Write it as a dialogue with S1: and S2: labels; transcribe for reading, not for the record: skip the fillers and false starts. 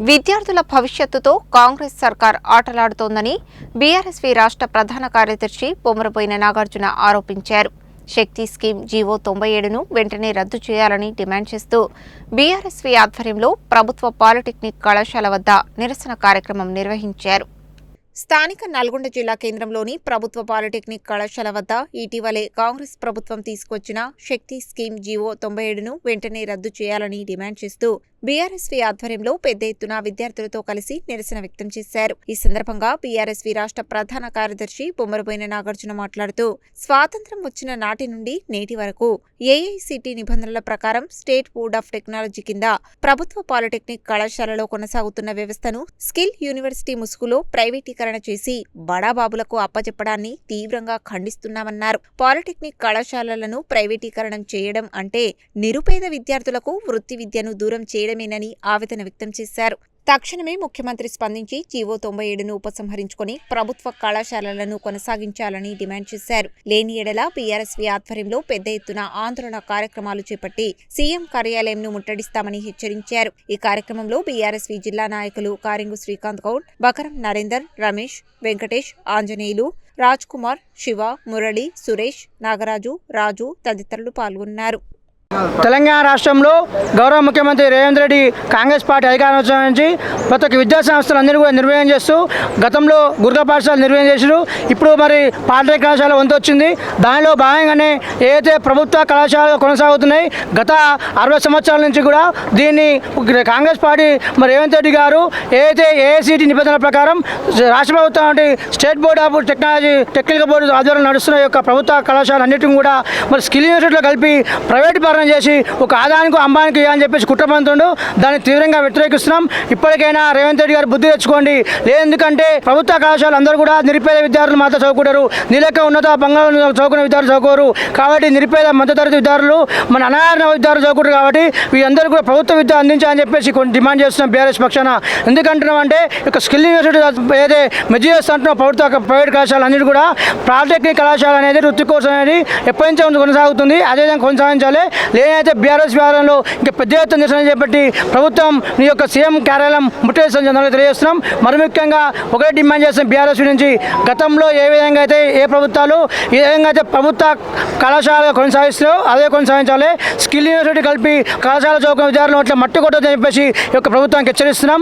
S1: విద్యార్థుల భవిష్యత్తుతో కాంగ్రెస్ సర్కార్ ఆటలాడుతోందని బీఆర్ఎస్వీ రాష్ట్ర ప్రధాన కార్యదర్శి పొమరబోయిన నాగార్జున ఆరోపించారు. శక్తి స్కీమ్ జీవో 97ను వెంటనే రద్దు చేయాలని డిమాండ్ చేస్తూ బీఆర్ఎస్వీ ఆధ్వర్యంలో ప్రభుత్వ పాలిటెక్నిక్ కళాశాల వద్ద నిరసన కార్యక్రమం నిర్వహించారు. స్థానిక నల్గొండ జిల్లా కేంద్రంలోని ప్రభుత్వ పాలిటెక్నిక్ కళాశాల వద్ద ఇటీవలే కాంగ్రెస్ ప్రభుత్వం తీసుకొచ్చిన శక్తి స్కీమ్ జీవో 97ను వెంటనే రద్దు చేయాలని డిమాండ్ చేస్తూ బీఆర్ఎస్వీ ఆధ్వర్యంలో పెద్ద ఎత్తున విద్యార్థులతో కలిసి నిరసన వ్యక్తం చేశారు. ఈ సందర్భంగా బీఆర్ఎస్వీ రాష్ట్ర ప్రధాన కార్యదర్శి పొమరబోయిన నాగార్జున మాట్లాడుతూ స్వాతంత్ర్యం వచ్చిన నాటి నుండి నేటి వరకు ఏఐసిటి నిబంధనల ప్రకారం స్టేట్ బోర్డ్ ఆఫ్ టెక్నాలజీ కింద ప్రభుత్వ పాలిటెక్నిక్ కళాశాలలో కొనసాగుతున్న వ్యవస్థను స్కిల్ యూనివర్సిటీ ముసుగులో ప్రైవేటీకరణ చేసి బడాబాబులకు అప్పచెప్పడాన్ని తీవ్రంగా ఖండిస్తున్నామన్నారు. పాలిటెక్నిక్ కళాశాలలను ప్రైవేటీకరణం చేయడం అంటే నిరుపేద విద్యార్థులకు వృత్తి విద్యను దూరం చేయడమేనని ఆవేదన వ్యక్తం చేశారు. తక్షణమే ముఖ్యమంత్రి స్పందించి జీవో 97ను ఉపసంహరించుకుని ప్రభుత్వ కళాశాలలను కొనసాగించాలని డిమాండ్ చేశారు. లేని ఎడల బీఆర్ఎస్వీ ఆధ్వర్యంలో పెద్ద ఎత్తున ఆందోళన కార్యక్రమాలు చేపట్టి సీఎం కార్యాలయంను ముట్టడిస్తామని హెచ్చరించారు. ఈ కార్యక్రమంలో బీఆర్ఎస్వీ జిల్లా నాయకులు కారింగు శ్రీకాంత్ గౌడ్, బకరం నరేందర్, రమేష్, వెంకటేష్, ఆంజనేయులు, రాజ్ కుమార్, శివ, మురళి, సురేష్, నాగరాజు, రాజు తదితరులు పాల్గొన్నారు.
S2: తెలంగాణ రాష్ట్రంలో గౌరవ ముఖ్యమంత్రి రేవంత్ రెడ్డి కాంగ్రెస్ పార్టీ అధికారం నుంచి ప్రతి ఒక్క విద్యా సంస్థలందరినీ కూడా నిర్వహణ చేస్తూ గతంలో గురుకుల పాఠశాల నిర్వహణ చేశారు. ఇప్పుడు మరి పాలిటెక్నిక్ కళాశాల వంతు వచ్చింది. దానిలో భాగంగానే ఏదైతే ప్రభుత్వ కళాశాలలు కొనసాగుతున్నాయి గత 60 సంవత్సరాల నుంచి కూడా దీన్ని కాంగ్రెస్ పార్టీ మరి రేవంత్ రెడ్డి గారు ఏదైతే ఏఐసిటి నిబంధనల ప్రకారం రాష్ట్ర ప్రభుత్వం state board of technical board ఆధ్వర్యంలో నడుస్తున్న యొక్క ప్రభుత్వ కళాశాల అన్నింటినీ కూడా మరి స్కిల్ యూనివర్సిటీలో కలిపి ప్రైవేట్ పరం చేసి ఒక ఆదానికి అంబానికి అని చెప్పేసి కుట్రపంతుండు. దాన్ని తీవ్రంగా వ్యతిరేకిస్తున్నాం. ఇప్పటికైనా రేవంత్ రెడ్డి గారు బుద్ధి తెచ్చుకోండి. ఎందుకంటే ప్రభుత్వ కళాశాలలు అందరూ కూడా నిరుపేద విద్యార్థులు మాత్రం చదువుకుంటారు. నీలక ఉన్నత బంగాళ చదువుకునే విద్యార్థులు చదువుకోరు. కాబట్టి నిరుపేద మధ్యతరగతి విద్యార్థులు మన అనాథ విద్యార్థులు చదువుకుంటారు. కాబట్టి వీళ్ళందరూ కూడా ప్రభుత్వ విద్య అందించాలని చెప్పేసి కొన్ని డిమాండ్ చేస్తున్నాం బీఆర్ఎస్ పక్షాన. ఎందుకంటున్నాం అంటే ఇక స్కిల్ యూనివర్సిటీ ఏదైతే మెజీఎస్ అంటున్న ప్రైవేట్ కళాశాలలు అన్నిటి కూడా పాలిటెక్నిక్ కళాశాల అనేది వృత్తి కోర్సు అనేది ఎప్పటి నుంచి కొనసాగుతుంది. అదేవిధంగా కొనసాగించాలి. లేనైతే బీఆర్ఎస్ వ్యవహారంలో ఇంకా పెద్ద ఎత్తున నిరసన చేపట్టి ప్రభుత్వం నీ యొక్క సీఎం కార్యాలయం ముట్టేస్తుందని తెలియజేస్తున్నాం. మరి ముఖ్యంగా ఒకటే డిమాండ్ చేస్తాం బీఆర్ఎస్ నుంచి, గతంలో ఏ విధంగా అయితే ఏ ప్రభుత్వాలు ఏ విధంగా అయితే ప్రభుత్వ కళాశాల కొనసాగిస్తారో అదే కొనసాగించాలి. స్కిల్ యూనివర్సిటీ కలిపి కళాశాల చౌక విద్యార్థులు అట్లా మట్టి కొట్టదని చెప్పేసి ఈ యొక్క ప్రభుత్వానికి హెచ్చరిస్తున్నాం.